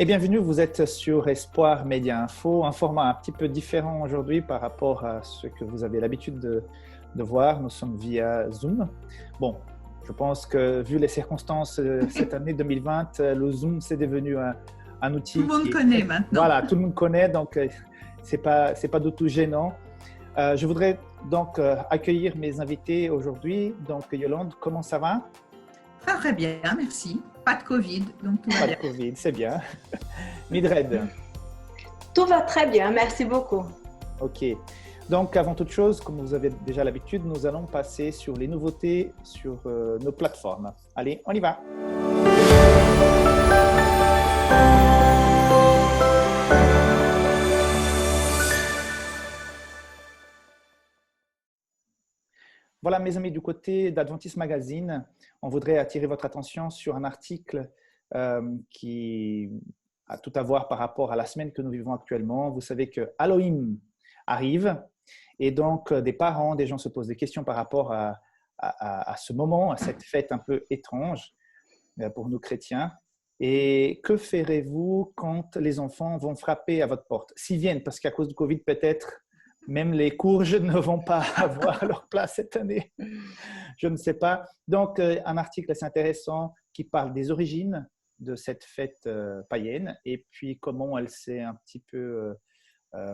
Et bienvenue, vous êtes sur Espoir Média Info, un format un petit peu différent aujourd'hui par rapport à ce que vous avez l'habitude de voir. Nous sommes via Zoom. Bon, je pense que vu les circonstances cette année 2020, le Zoom c'est devenu un outil tout le monde connaît maintenant. Voilà, tout le monde connaît, donc c'est pas du tout gênant. Je voudrais donc accueillir mes invités aujourd'hui. Donc Yolande, comment ça va? Très bien, merci. Pas de Covid, donc tout va bien. Pas de Covid, c'est bien. Mildred. Tout va très bien, merci beaucoup. Ok. Donc, avant toute chose, comme vous avez déjà l'habitude, nous allons passer sur les nouveautés sur nos plateformes. Allez, on y va. Voilà, mes amis, du côté d'Adventist Magazine, on voudrait attirer votre attention sur un article qui a tout à voir par rapport à la semaine que nous vivons actuellement. Vous savez que Halloween arrive et donc des parents, des gens se posent des questions par rapport à ce moment, à cette fête un peu étrange pour nous chrétiens. Et que ferez-vous quand les enfants vont frapper à votre porte? S'ils viennent, parce qu'à cause du Covid, peut-être même les courges ne vont pas avoir leur place cette année. Je ne sais pas. Donc, un article assez intéressant qui parle des origines de cette fête païenne et puis comment elle s'est un petit peu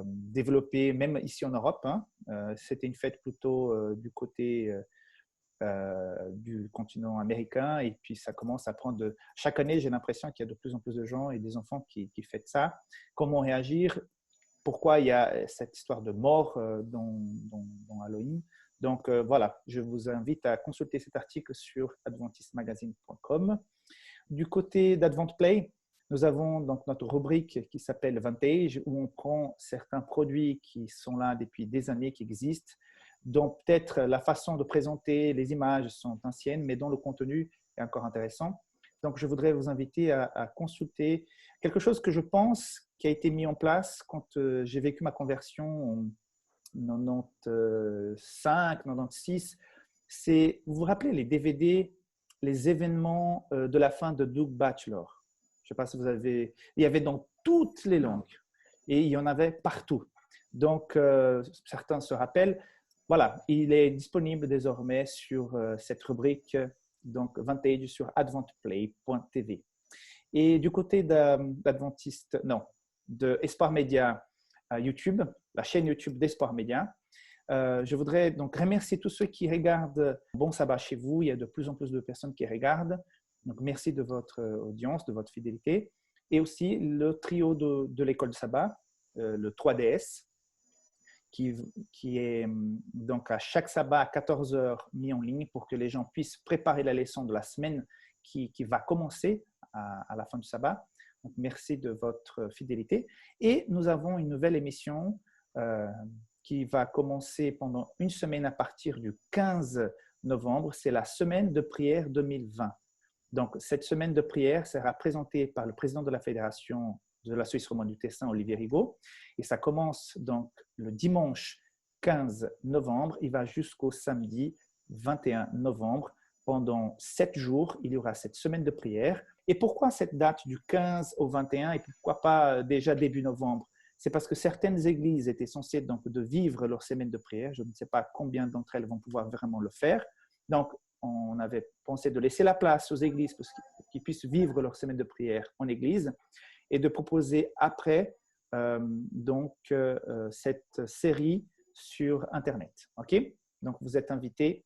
développée, même ici en Europe. C'était une fête plutôt du côté du continent américain et puis ça commence à prendre… Chaque année, j'ai l'impression qu'il y a de plus en plus de gens et des enfants qui fêtent ça. Comment réagir? Pourquoi il y a cette histoire de mort dans Halloween. Donc voilà, je vous invite à consulter cet article sur adventistmagazine.com. Du côté d'AdventPlay, nous avons donc notre rubrique qui s'appelle Vintage, où on prend certains produits qui sont là depuis des années, qui existent, dont peut-être la façon de présenter, les images sont anciennes, mais dont le contenu est encore intéressant. Donc, je voudrais vous inviter à consulter quelque chose que je pense qui a été mis en place quand j'ai vécu ma conversion en 95, 96. C'est, vous vous rappelez, les DVD, les événements de la fin de Doug Batchelor. Je ne sais pas si vous avez… Il y avait dans toutes les langues et il y en avait partout. Donc, certains se rappellent. Voilà, il est disponible désormais sur cette rubrique donc Vintage sur adventplay.tv. Et du côté d'Adventiste, non, de Espoir Média YouTube, la chaîne YouTube d'Espoir Média, je voudrais donc remercier tous ceux qui regardent Bon Sabbat chez vous. Il y a de plus en plus de personnes qui regardent. Donc, merci de votre audience, de votre fidélité. Et aussi le trio de l'école de sabbat, le 3DS, qui est donc à chaque sabbat à 14 heures mis en ligne pour que les gens puissent préparer la leçon de la semaine qui va commencer à la fin du sabbat. Donc, merci de votre fidélité. Et nous avons une nouvelle émission qui va commencer pendant une semaine à partir du 15 novembre. C'est la semaine de prière 2020. Donc, cette semaine de prière sera présentée par le président de la Fédération de la Suisse romande du Tessin, Olivier Rigaud. Et ça commence donc le dimanche 15 novembre. Il va jusqu'au samedi 21 novembre. Pendant 7 jours, il y aura cette semaine de prière. Et pourquoi cette date du 15 au 21 et pourquoi pas déjà début novembre? C'est parce que certaines églises étaient censées donc de vivre leur semaine de prière. Je ne sais pas combien d'entre elles vont pouvoir vraiment le faire. Donc, on avait pensé de laisser la place aux églises pour qu'ils puissent vivre leur semaine de prière en église et de proposer après cette série sur Internet. OK? Donc, vous êtes invités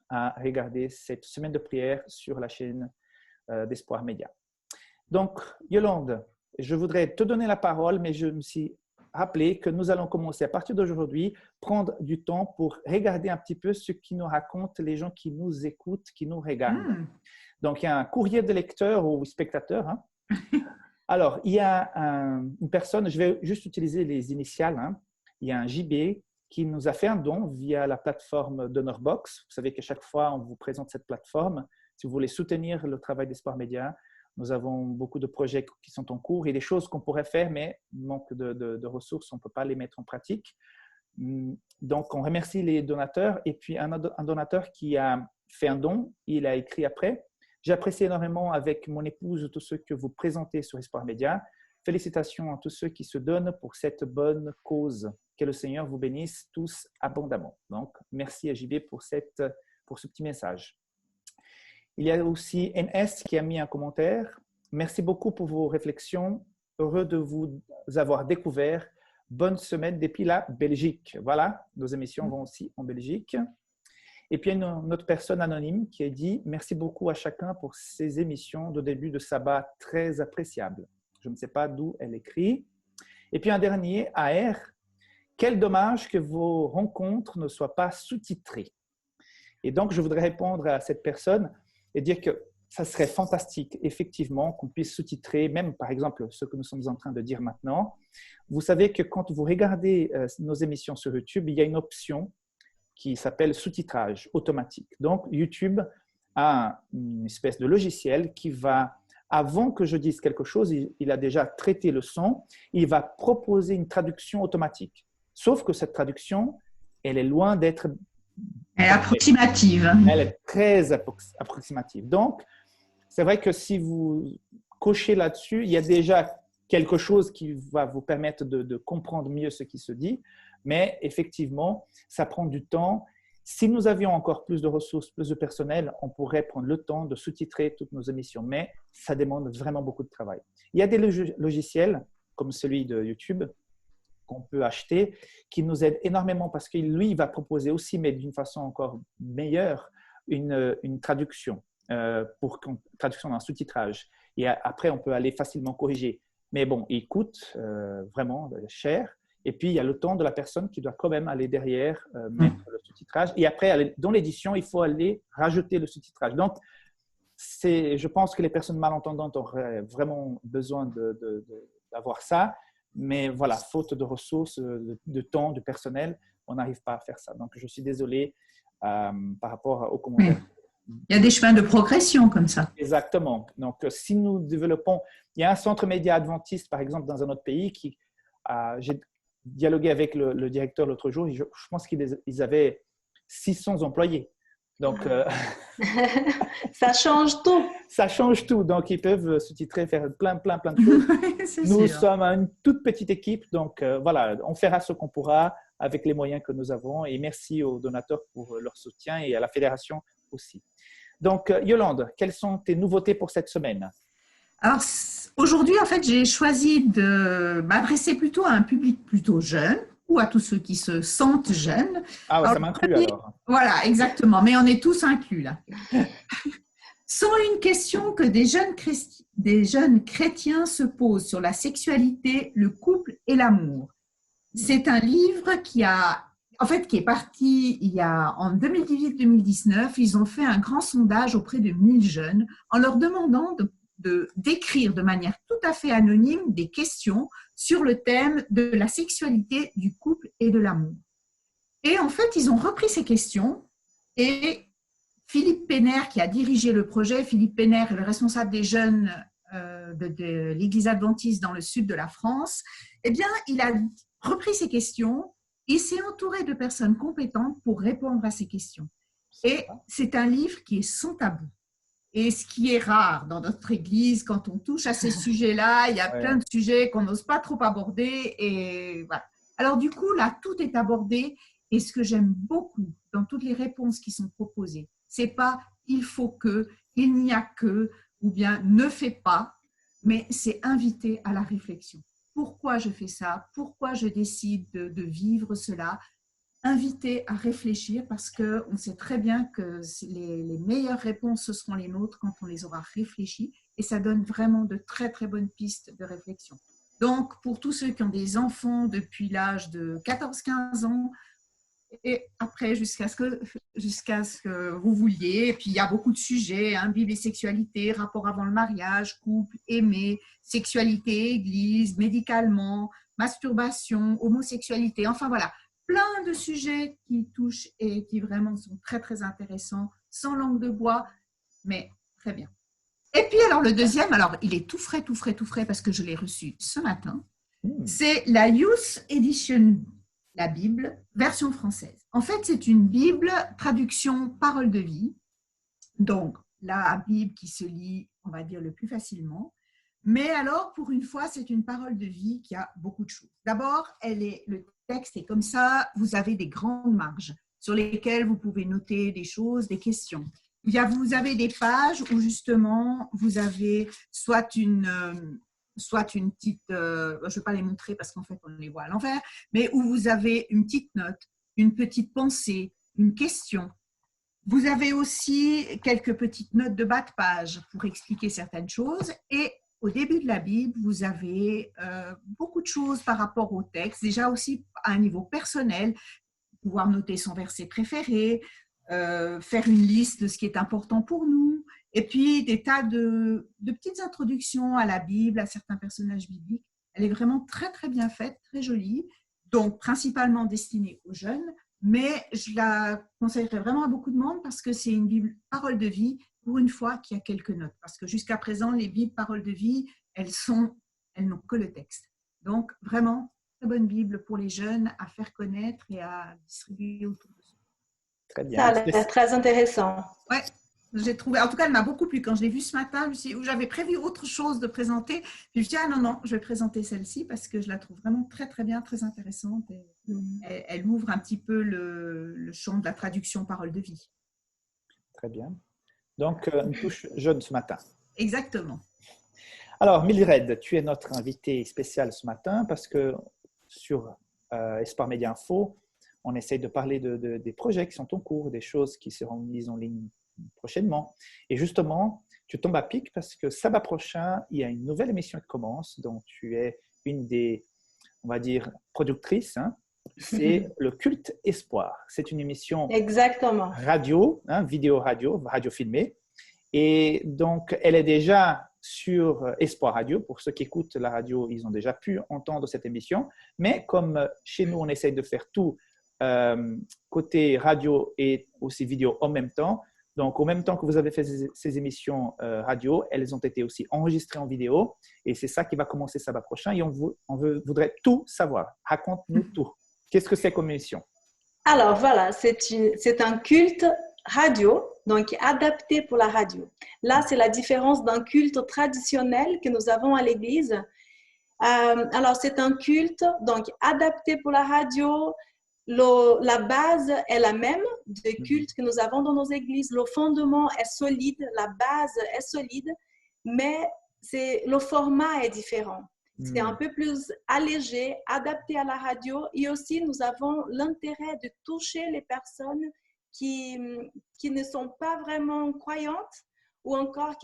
à regarder cette semaine de prière sur la chaîne d'Espoir Média. Donc, Yolande, je voudrais te donner la parole, mais je me suis rappelé que nous allons commencer à partir d'aujourd'hui, prendre du temps pour regarder un petit peu ce qui nous racontent les gens qui nous écoutent, qui nous regardent. Donc, il y a un courrier de lecteur ou spectateur. Alors, il y a une personne, je vais juste utiliser les initiales. Il y a un JB qui nous a fait un don via la plateforme DonorBox. Vous savez qu'à chaque fois, on vous présente cette plateforme. Si vous voulez soutenir le travail d'Espoir Média, nous avons beaucoup de projets qui sont en cours et des choses qu'on pourrait faire, mais manque de ressources, on ne peut pas les mettre en pratique. Donc, on remercie les donateurs. Et puis, un donateur qui a fait un don, il a écrit après. J'apprécie énormément avec mon épouse tout ce que vous présentez sur Espoir Média. félicitations à tous ceux qui se donnent pour cette bonne cause. Que le Seigneur vous bénisse tous abondamment. Donc, merci à JB pour ce petit message. Il y a aussi NS qui a mis un commentaire. Merci beaucoup pour vos réflexions. Heureux de vous avoir découvert. Bonne semaine depuis la Belgique. Voilà, nos émissions vont aussi en Belgique. Et puis, il y a une autre personne anonyme qui a dit « Merci beaucoup à chacun pour ces émissions de début de sabbat très appréciables. » Je ne sais pas d'où elle écrit. Et puis, un dernier, AR. « Quel dommage que vos rencontres ne soient pas sous-titrées. » Et donc, je voudrais répondre à cette personne et dire que ça serait fantastique, effectivement, qu'on puisse sous-titrer, même par exemple ce que nous sommes en train de dire maintenant. Vous savez que quand vous regardez nos émissions sur YouTube, il y a une option qui s'appelle sous-titrage automatique. Donc, YouTube a une espèce de logiciel qui va, avant que je dise quelque chose, il a déjà traité le son, il va proposer une traduction automatique. Sauf que cette traduction, elle est loin d'être… Elle est approximative. Elle est très approximative. Donc, c'est vrai que si vous cochez là-dessus, il y a déjà quelque chose qui va vous permettre de comprendre mieux ce qui se dit. Mais effectivement, ça prend du temps. Si nous avions encore plus de ressources, plus de personnel, on pourrait prendre le temps de sous-titrer toutes nos émissions. Mais ça demande vraiment beaucoup de travail. Il y a des logiciels, comme celui de YouTube, qu'on peut acheter, qui nous aident énormément parce que lui, il va proposer aussi, mais d'une façon encore meilleure, une traduction, traduction d'un sous-titrage. Et après, on peut aller facilement corriger. Mais bon, il coûte vraiment cher. Et puis, il y a le temps de la personne qui doit quand même aller derrière, mettre le sous-titrage. Et après, dans l'édition, il faut aller rajouter le sous-titrage. Donc, je pense que les personnes malentendantes auraient vraiment besoin d'avoir ça. Mais voilà, faute de ressources, de temps, de personnel, on n'arrive pas à faire ça. Donc, je suis désolé par rapport aux commentaires. Il y a des chemins de progression comme ça. Exactement. Donc, si nous développons… Il y a un centre média adventiste, par exemple, dans un autre pays qui… j'ai dialogué avec le directeur l'autre jour. Je pense qu'ils avaient 600 employés. Donc, ça change tout. Ça change tout. Donc, ils peuvent sous-titrer, faire plein de choses. Nous sommes une toute petite équipe. Donc, voilà, on fera ce qu'on pourra avec les moyens que nous avons. Et merci aux donateurs pour leur soutien et à la fédération aussi. Donc, Yolande, quelles sont tes nouveautés pour cette semaine? Alors, aujourd'hui, en fait, j'ai choisi de m'adresser plutôt à un public plutôt jeune ou à tous ceux qui se sentent jeunes. Ah, ouais, ça m'inclut alors. Voilà, exactement. Mais on est tous inclus là. Sont une question que des jeunes chrétiens se posent sur la sexualité, le couple et l'amour. C'est un livre qui est parti en 2018-2019. Ils ont fait un grand sondage auprès de 1000 jeunes en leur demandant d'écrire de manière tout à fait anonyme des questions sur le thème de la sexualité, du couple et de l'amour. Et en fait, ils ont repris ces questions et Philippe Penner, qui a dirigé le projet, Philippe Penner est le responsable des jeunes de l'Église adventiste dans le sud de la France, eh bien, il a repris ces questions, il s'est entouré de personnes compétentes pour répondre à ces questions. Et c'est un livre qui est sans tabou. Et ce qui est rare dans notre Église, quand on touche à ces sujets-là, il y a plein de sujets qu'on n'ose pas trop aborder. Et voilà. Alors du coup, là, tout est abordé. Et ce que j'aime beaucoup dans toutes les réponses qui sont proposées, c'est pas « il faut que »,« il n'y a que » ou bien « ne fais pas », mais c'est inviter à la réflexion. Pourquoi je fais ça? Pourquoi je décide de vivre cela? Inviter à réfléchir parce qu'on sait très bien que les meilleures réponses, ce seront les nôtres quand on les aura réfléchies et ça donne vraiment de très, très bonnes pistes de réflexion. Donc, pour tous ceux qui ont des enfants depuis l'âge de 14-15 ans et après jusqu'à ce que vous vouliez, et puis il y a beaucoup de sujets, hein, Bible et sexualité, rapport avant le mariage, couple, aimer, sexualité, église, médicalement, masturbation, homosexualité, enfin voilà. Plein de sujets qui touchent et qui vraiment sont très, très intéressants, sans langue de bois, mais très bien. Et puis, alors, le deuxième, alors, il est tout frais parce que je l'ai reçu ce matin. C'est la Youth Edition, la Bible, version française. En fait, c'est une Bible, traduction parole de vie. Donc, la Bible qui se lit, on va dire, le plus facilement. Mais alors, pour une fois, c'est une parole de vie qui a beaucoup de choses. D'abord, le texte est comme ça, vous avez des grandes marges sur lesquelles vous pouvez noter des choses, des questions. Vous avez des pages où justement, vous avez soit une petite, je ne vais pas les montrer parce qu'en fait, on les voit à l'envers, mais où vous avez une petite note, une petite pensée, une question. Vous avez aussi quelques petites notes de bas de page pour expliquer certaines choses. Et au début de la Bible, vous avez beaucoup de choses par rapport au texte, déjà aussi à un niveau personnel, pouvoir noter son verset préféré, faire une liste de ce qui est important pour nous, et puis des tas de petites introductions à la Bible, à certains personnages bibliques. Elle est vraiment très, très bien faite, très jolie, donc principalement destinée aux jeunes, mais je la conseillerais vraiment à beaucoup de monde parce que c'est une Bible parole de vie, pour une fois qu'il y a quelques notes. Parce que jusqu'à présent, les Bibles paroles de vie, elles n'ont que le texte. Donc, vraiment, très bonne Bible pour les jeunes à faire connaître et à distribuer autour de soi. Très bien. Ça a l'air très intéressant. Ouais, j'ai trouvé. En tout cas, elle m'a beaucoup plu. Quand je l'ai vue ce matin, j'avais prévu autre chose de présenter. Puis je me suis dit, ah non, je vais présenter celle-ci parce que je la trouve vraiment très, très bien, très intéressante. Et elle ouvre un petit peu le champ de la traduction parole de vie. Très bien. Donc, une touche jeune ce matin. Exactement. Alors, Mildred, tu es notre invitée spéciale ce matin parce que sur Espoir Média Info, on essaye de parler des projets qui sont en cours, des choses qui seront mises en ligne prochainement. Et justement, tu tombes à pic parce que samedi prochain, il y a une nouvelle émission qui commence dont tu es une des, on va dire, productrices. Hein. C'est le Culte Espoir. C'est une émission Exactement. radio, hein, vidéo radio filmée. Et donc, elle est déjà sur Espoir Radio. Pour ceux qui écoutent la radio, ils ont déjà pu entendre cette émission. Mais comme chez nous, on essaye de faire tout côté radio et aussi vidéo en même temps. Donc, en même temps que vous avez fait ces émissions radio, elles ont été aussi enregistrées en vidéo. Et c'est ça qui va commencer samedi prochain. Et voudrait tout savoir. Raconte-nous tout. Qu'est-ce que c'est comme émission? Alors, voilà, c'est un culte radio, donc adapté pour la radio. Là, c'est la différence d'un culte traditionnel que nous avons à l'église. Alors, c'est un culte donc adapté pour la radio. La base est la même de culte que nous avons dans nos églises. Le fondement est solide, la base est solide, mais le format est différent. C'est un peu plus allégé, adapté à la radio. Et aussi, nous avons l'intérêt de toucher les personnes qui ne sont pas vraiment croyantes ou encore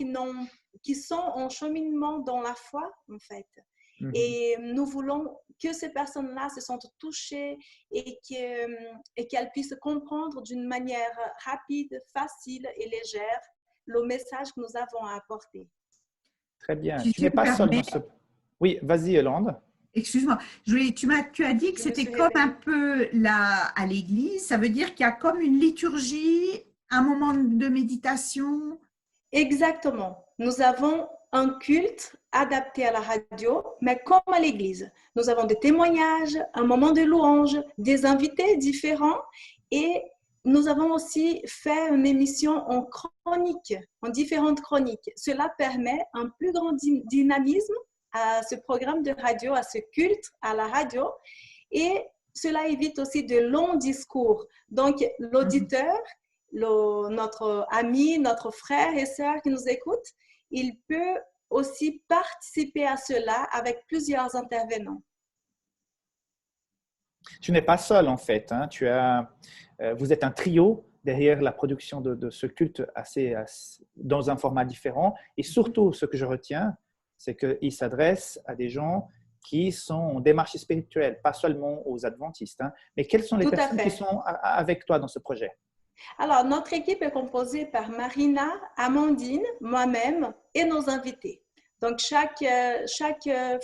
qui sont en cheminement dans la foi, en fait. Et nous voulons que ces personnes-là se sentent touchées et qu'elles puissent comprendre d'une manière rapide, facile et légère le message que nous avons à apporter. Très bien. Tu n'es pas seule dans ce... Oui, vas-y, Yolande. Excuse-moi, tu as dit que c'était comme un peu à l'église. Ça veut dire qu'il y a comme une liturgie, un moment de méditation. Exactement. Nous avons un culte adapté à la radio, mais comme à l'église. Nous avons des témoignages, un moment de louange, des invités différents et nous avons aussi fait une émission en chronique, en différentes chroniques. Cela permet un plus grand dynamisme à ce programme de radio, à ce culte à la radio et cela évite aussi de longs discours. Donc, l'auditeur, notre ami, notre frère et sœur qui nous écoutent, il peut aussi participer à cela avec plusieurs intervenants. Tu n'es pas seul en fait. Hein. Vous êtes un trio derrière la production de ce culte dans un format différent. Et surtout, ce que je retiens, c'est qu'il s'adresse à des gens qui sont en démarche spirituelle, pas seulement aux adventistes. Hein. Mais quelles sont les personnes qui sont avec toi dans ce projet? Alors, notre équipe est composée par Marina, Amandine, moi-même et nos invités. Donc, chaque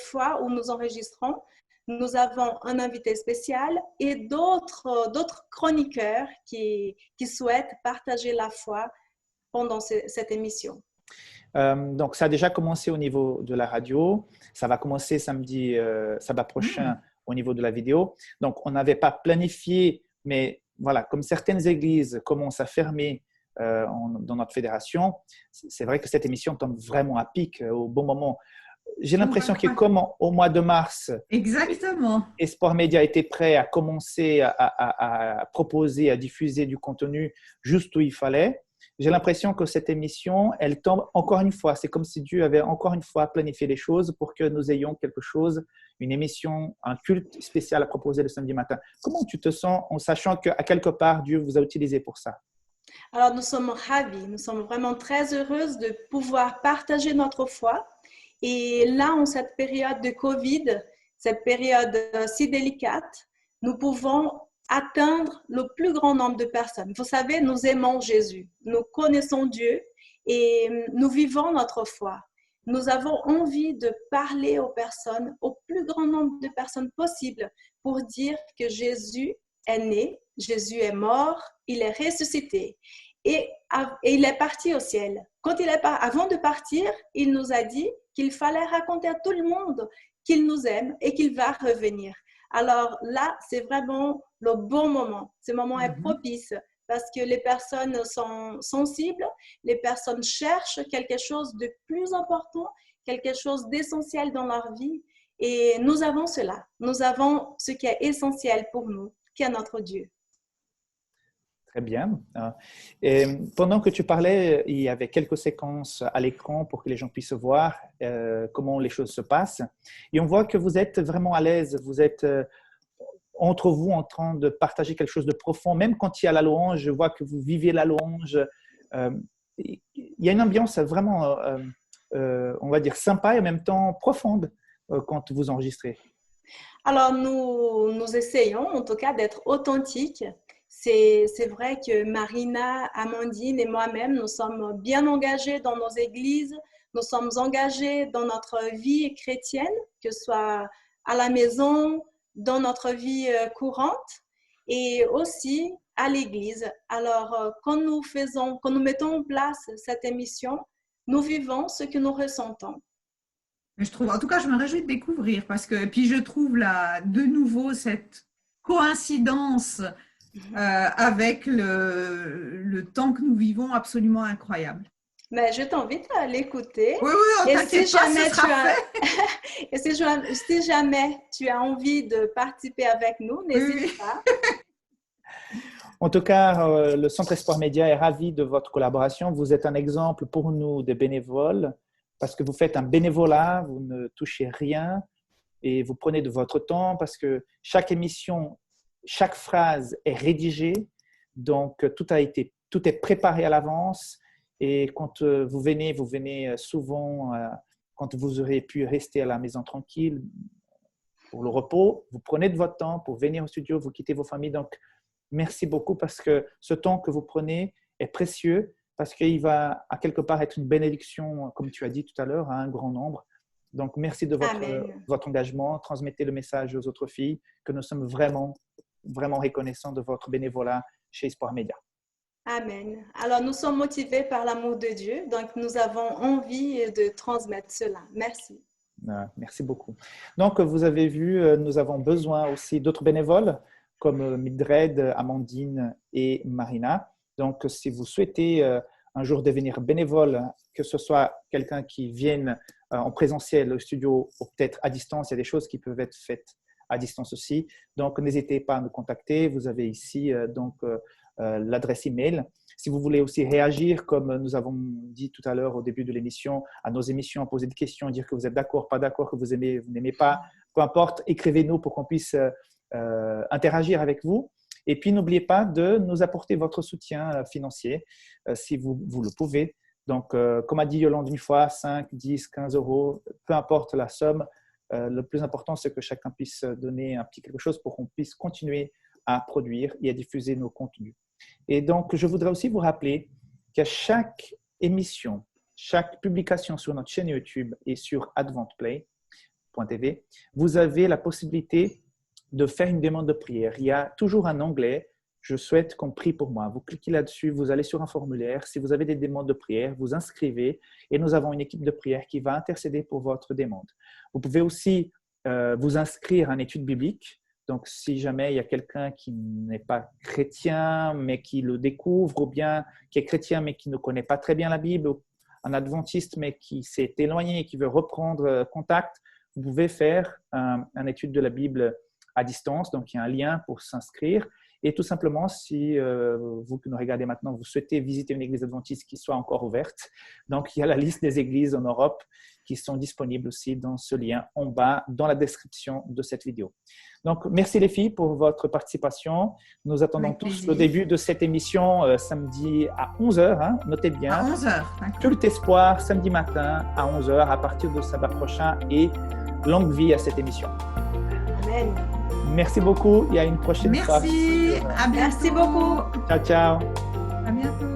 fois où nous enregistrons, nous avons un invité spécial et d'autres chroniqueurs qui souhaitent partager la foi pendant cette émission. Donc, ça a déjà commencé au niveau de la radio. Ça va commencer samedi prochain au niveau de la vidéo. Donc, on n'avait pas planifié, mais voilà, comme certaines églises commencent à fermer dans notre fédération, c'est vrai que cette émission tombe vraiment à pic au bon moment. j'ai l'impression que comme au mois de mars, exactement. Espoir Média était prêt à commencer à proposer, à diffuser du contenu juste où il fallait. J'ai l'impression que cette émission, elle tombe encore une fois. C'est comme si Dieu avait encore une fois planifié les choses pour que nous ayons quelque chose, une émission, un culte spécial à proposer le samedi matin. Comment tu te sens en sachant qu'à quelque part, Dieu vous a utilisé pour ça? Alors, nous sommes ravis, nous sommes vraiment très heureuses de pouvoir partager notre foi. Et là, en cette période de Covid, cette période si délicate, nous pouvons atteindre le plus grand nombre de personnes. Vous savez, nous aimons Jésus, nous connaissons Dieu et nous vivons notre foi. Nous avons envie de parler aux personnes, au plus grand nombre de personnes possible pour dire que Jésus est né, Jésus est mort, il est ressuscité et il est parti au ciel. Avant de partir, il nous a dit qu'il fallait raconter à tout le monde qu'il nous aime et qu'il va revenir. Alors là, c'est vraiment le bon moment. Ce moment est propice parce que les personnes sont sensibles, les personnes cherchent quelque chose de plus important, quelque chose d'essentiel dans leur vie. Et nous avons cela. Nous avons ce qui est essentiel pour nous, qui est notre Dieu. Très bien. Et pendant que tu parlais, il y avait quelques séquences à l'écran pour que les gens puissent voir comment les choses se passent. Et on voit que vous êtes vraiment à l'aise. Vous êtes entre vous en train de partager quelque chose de profond. Même quand il y a la louange, je vois que vous vivez la louange. Il y a une ambiance vraiment, on va dire, sympa et en même temps profonde quand vous enregistrez. Alors, nous essayons en tout cas d'être authentiques. C'est vrai que Marina, Amandine et moi-même, nous sommes bien engagés dans nos églises, nous sommes engagés dans notre vie chrétienne, que ce soit à la maison, dans notre vie courante et aussi à l'église. Alors, quand nous mettons en place cette émission, nous vivons ce que nous ressentons. Je trouve, en tout cas, je me réjouis de découvrir parce que puis je trouve là de nouveau cette coïncidence avec le temps que nous vivons absolument incroyable. Mais je t'invite à l'écouter. Oui, oui, t'inquiète pas, ce sera fait. Et si jamais tu as envie de participer avec nous, n'hésite pas. En tout cas, le Centre Espoir Média est ravi de votre collaboration. Vous êtes un exemple pour nous de bénévoles parce que vous faites un bénévolat, vous ne touchez rien et vous prenez de votre temps parce que chaque émission, chaque phrase est rédigée, donc tout est préparé à l'avance et quand vous venez souvent quand vous aurez pu rester à la maison tranquille pour le repos, vous prenez de votre temps pour venir au studio, vous quittez vos familles. Donc, merci beaucoup parce que ce temps que vous prenez est précieux parce qu'il va à quelque part être une bénédiction, comme tu as dit tout à l'heure, à un grand nombre. Donc, merci de votre engagement. Transmettez le message aux autres filles que nous sommes vraiment, vraiment reconnaissants de votre bénévolat chez Espoir Média. Amen. Alors, nous sommes motivés par l'amour de Dieu, donc nous avons envie de transmettre cela. Merci. Merci beaucoup. Donc, vous avez vu, nous avons besoin aussi d'autres bénévoles comme Mildred, Amandine et Marina. Donc, si vous souhaitez un jour devenir bénévole, que ce soit quelqu'un qui vienne en présentiel au studio ou peut-être à distance, il y a des choses qui peuvent être faites à distance aussi. Donc, n'hésitez pas à nous contacter. Vous avez ici l'adresse email. Si vous voulez aussi réagir, comme nous avons dit tout à l'heure au début de l'émission, à nos émissions, poser des questions, dire que vous êtes d'accord, pas d'accord, que vous aimez, vous n'aimez pas, peu importe, écrivez-nous pour qu'on puisse interagir avec vous. Et puis, n'oubliez pas de nous apporter votre soutien financier si vous le pouvez. Donc, comme a dit Yolande une fois, 5, 10, 15 euros, peu importe la somme. Le plus important, c'est que chacun puisse donner un petit quelque chose pour qu'on puisse continuer à produire et à diffuser nos contenus. Et donc, je voudrais aussi vous rappeler qu'à chaque émission, chaque publication sur notre chaîne YouTube et sur adventplay.tv, vous avez la possibilité de faire une demande de prière. Il y a toujours un onglet « Je souhaite qu'on prie pour moi ». Vous cliquez là-dessus, vous allez sur un formulaire. Si vous avez des demandes de prière, vous inscrivez et nous avons une équipe de prière qui va intercéder pour votre demande. Vous pouvez aussi vous inscrire à une étude biblique. Donc, si jamais il y a quelqu'un qui n'est pas chrétien, mais qui le découvre, ou bien qui est chrétien, mais qui ne connaît pas très bien la Bible, un adventiste, mais qui s'est éloigné et qui veut reprendre contact, vous pouvez faire une étude de la Bible à distance. Donc, il y a un lien pour s'inscrire. Et tout simplement, si vous qui nous regardez maintenant, vous souhaitez visiter une église adventiste qui soit encore ouverte, donc il y a la liste des églises en Europe qui sont disponibles aussi dans ce lien en bas, dans la description de cette vidéo. Donc, merci les filles pour votre participation. Nous attendons tous le début de cette émission samedi à 11h. Hein, notez bien. À 11h. Culte Espoir, samedi matin à 11h à partir de sabbat prochain et longue vie à cette émission. Amen. Merci beaucoup et à une prochaine fois. Merci. À bientôt. Merci beaucoup. Ciao, ciao. À bientôt.